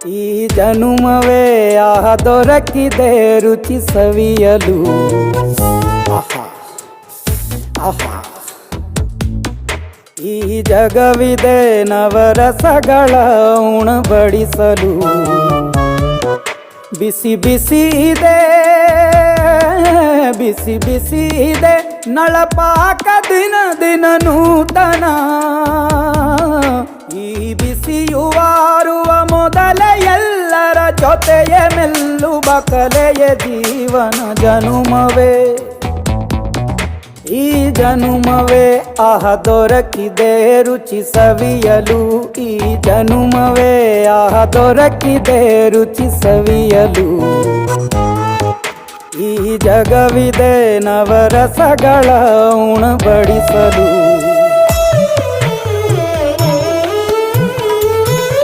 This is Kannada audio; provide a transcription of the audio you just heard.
ಈ ಜನುಮವೇ ಆಹ ದೊರಕಿದೆ ರುಚಿ ಸವಿಯಲು. ಆಹಾ ಆಹಾ ಈ ಜಗವಿದೆ ನವರಸಗಳ ಉಣಬಡಿಸಲು. ಬಿಸಿ ಬಿಸಿ ಇದೆ ಬಿಸಿ ಬಿಸಿ ಇದೆ ನಳಪಾಕ ದಿನ ದಿನ ನೂತನ. ಈ ಬಿಸಿಯುವಾರುವ ಮೊದಲೇ ಎಲ್ಲರ ಜೊತೆಯ ಮೆಲ್ಲುವ ಕಲೆಯ ಜೀವನ ಜನುಮವೇ. ಈ ಜನುಮವೇ ಆಹ ದೊರಕಿದೆ ರುಚಿ ಸವಿಯಲು. ಈ ಜನುಮವೇ ಆಹ ದೊರಕಿದೆ ರುಚಿ ಸವಿಯಲು. ಈ ಜಗವಿದೆ ನವರಸಗಳ ಉಣಬಡಿಸಲು.